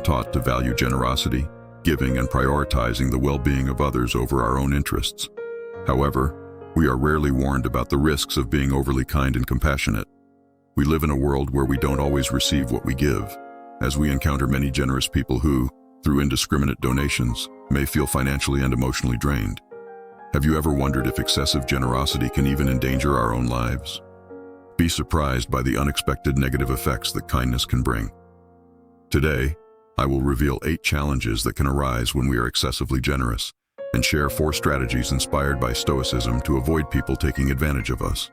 taught to value generosity, giving, and prioritizing the well-being of others over our own interests. However, we are rarely warned about the risks of being overly kind and compassionate. We live in a world where we don't always receive what we give, as we encounter many generous people who, through indiscriminate donations, may feel financially and emotionally drained. Have you ever wondered if excessive generosity can even endanger our own lives? Be surprised by the unexpected negative effects that kindness can bring. Today, I will reveal 8 challenges that can arise when we are excessively generous, and share 4 strategies inspired by Stoicism to avoid people taking advantage of us.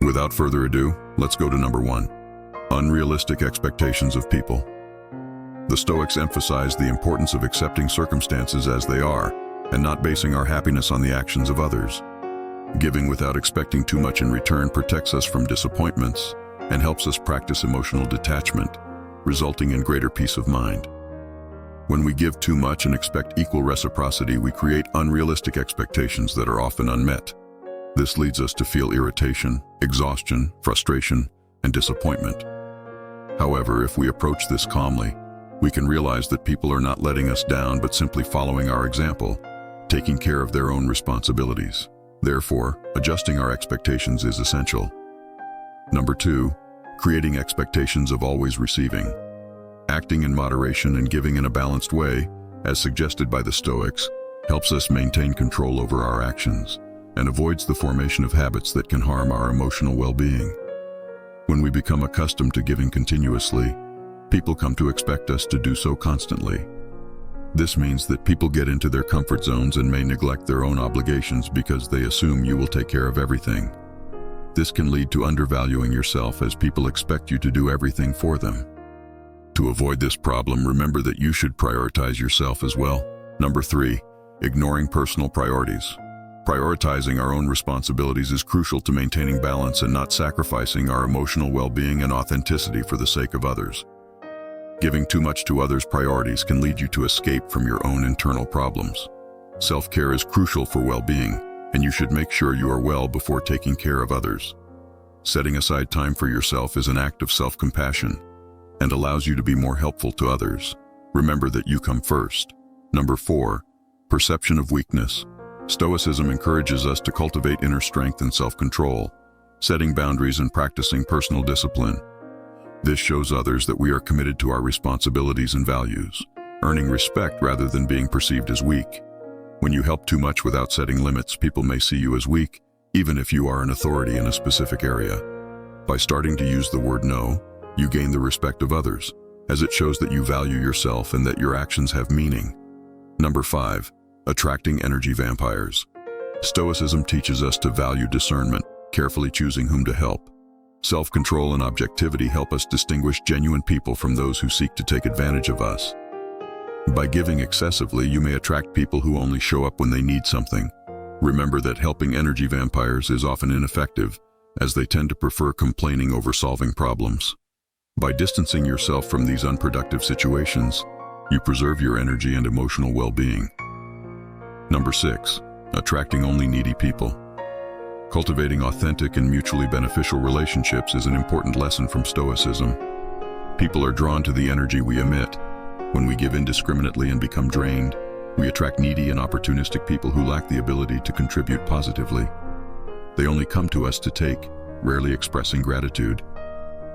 Without further ado, let's go to number 1. Unrealistic Expectations of People. The Stoics emphasize the importance of accepting circumstances as they are, and not basing our happiness on the actions of others. Giving without expecting too much in return protects us from disappointments and helps us practice emotional detachment, resulting in greater peace of mind. When we give too much and expect equal reciprocity, we create unrealistic expectations that are often unmet. This leads us to feel irritation, exhaustion, frustration, and disappointment. However, if we approach this calmly, we can realize that people are not letting us down but simply following our example, taking care of their own responsibilities. Therefore, adjusting our expectations is essential. Number 2, creating expectations of always receiving. Acting in moderation and giving in a balanced way, as suggested by the Stoics, helps us maintain control over our actions and avoids the formation of habits that can harm our emotional well-being. When we become accustomed to giving continuously, people come to expect us to do so constantly. This means that people get into their comfort zones and may neglect their own obligations because they assume you will take care of everything. This can lead to undervaluing yourself as people expect you to do everything for them. To avoid this problem, remember that you should prioritize yourself as well. Number 3, ignoring personal priorities. Prioritizing our own responsibilities is crucial to maintaining balance and not sacrificing our emotional well-being and authenticity for the sake of others. Giving too much to others' priorities can lead you to escape from your own internal problems. Self-care is crucial for well-being, and you should make sure you are well before taking care of others. Setting aside time for yourself is an act of self-compassion and allows you to be more helpful to others. Remember that you come first. Number 4, perception of weakness. Stoicism encourages us to cultivate inner strength and self-control, setting boundaries and practicing personal discipline. This shows others that we are committed to our responsibilities and values, earning respect rather than being perceived as weak. When you help too much without setting limits, people may see you as weak, even if you are an authority in a specific area. By starting to use the word no, you gain the respect of others, as it shows that you value yourself and that your actions have meaning. Number 5, attracting energy vampires. Stoicism teaches us to value discernment, carefully choosing whom to help. Self-control and objectivity help us distinguish genuine people from those who seek to take advantage of us. By giving excessively, you may attract people who only show up when they need something. Remember that helping energy vampires is often ineffective, as they tend to prefer complaining over solving problems. By distancing yourself from these unproductive situations, you preserve your energy and emotional well-being. Number 6, attracting only needy people. Cultivating authentic and mutually beneficial relationships is an important lesson from Stoicism. People are drawn to the energy we emit. When we give indiscriminately and become drained, we attract needy and opportunistic people who lack the ability to contribute positively. They only come to us to take, rarely expressing gratitude.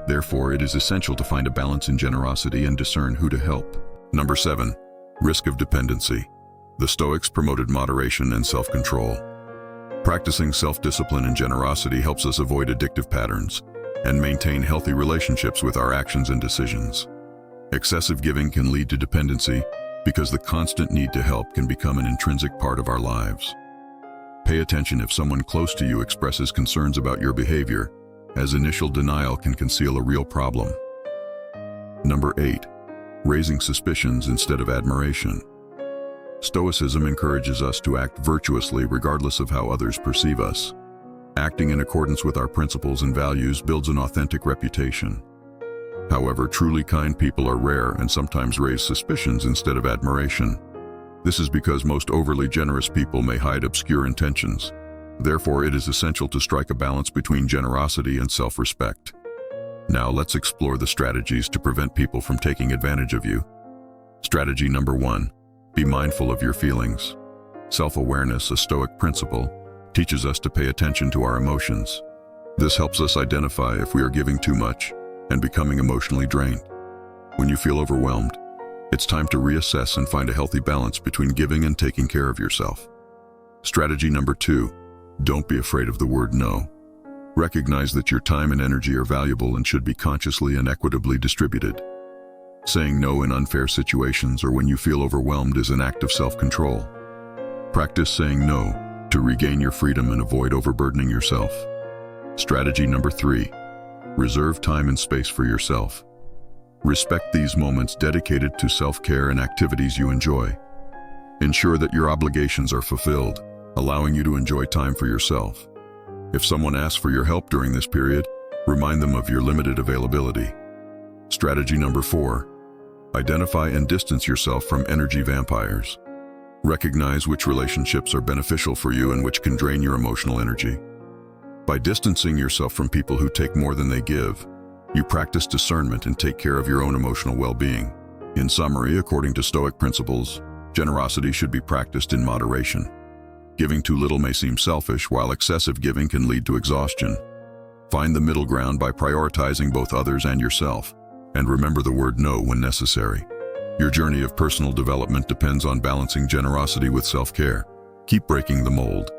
Therefore, it is essential to find a balance in generosity and discern who to help. Number 7, risk of dependency. The Stoics promoted moderation and self-control. Practicing self-discipline and generosity helps us avoid addictive patterns and maintain healthy relationships with our actions and decisions. Excessive giving can lead to dependency because the constant need to help can become an intrinsic part of our lives. Pay attention if someone close to you expresses concerns about your behavior, as initial denial can conceal a real problem. Number 8, raising suspicions instead of admiration. Stoicism encourages us to act virtuously regardless of how others perceive us. Acting in accordance with our principles and values builds an authentic reputation. However, truly kind people are rare and sometimes raise suspicions instead of admiration. This is because most overly generous people may hide obscure intentions. Therefore, it is essential to strike a balance between generosity and self-respect. Now let's explore the strategies to prevent people from taking advantage of you. Strategy number 1. Be mindful of your feelings. Self-awareness, a Stoic principle, teaches us to pay attention to our emotions. This helps us identify if we are giving too much and becoming emotionally drained. When you feel overwhelmed, it's time to reassess and find a healthy balance between giving and taking care of yourself. Strategy number 2. Don't be afraid of the word no. Recognize that your time and energy are valuable and should be consciously and equitably distributed. Saying no in unfair situations or when you feel overwhelmed is an act of self-control. Practice saying no to regain your freedom and avoid overburdening yourself. Strategy number 3. Reserve time and space for yourself. Respect these moments dedicated to self-care and activities you enjoy. Ensure that your obligations are fulfilled, allowing you to enjoy time for yourself. If someone asks for your help during this period, remind them of your limited availability. Strategy number 4. Identify and distance yourself from energy vampires. Recognize which relationships are beneficial for you and which can drain your emotional energy. By distancing yourself from people who take more than they give, you practice discernment and take care of your own emotional well-being. In summary, according to Stoic principles, generosity should be practiced in moderation. Giving too little may seem selfish, while excessive giving can lead to exhaustion. Find the middle ground by prioritizing both others and yourself, and remember the word no when necessary. Your journey of personal development depends on balancing generosity with self-care. Keep breaking the mold.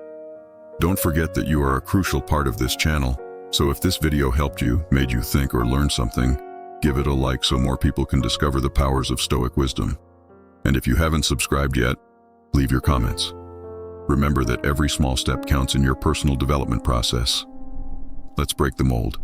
Don't forget that you are a crucial part of this channel, so if this video helped you, made you think or learn something, give it a like so more people can discover the powers of Stoic wisdom. And if you haven't subscribed yet, leave your comments. Remember that every small step counts in your personal development process. Let's break the mold.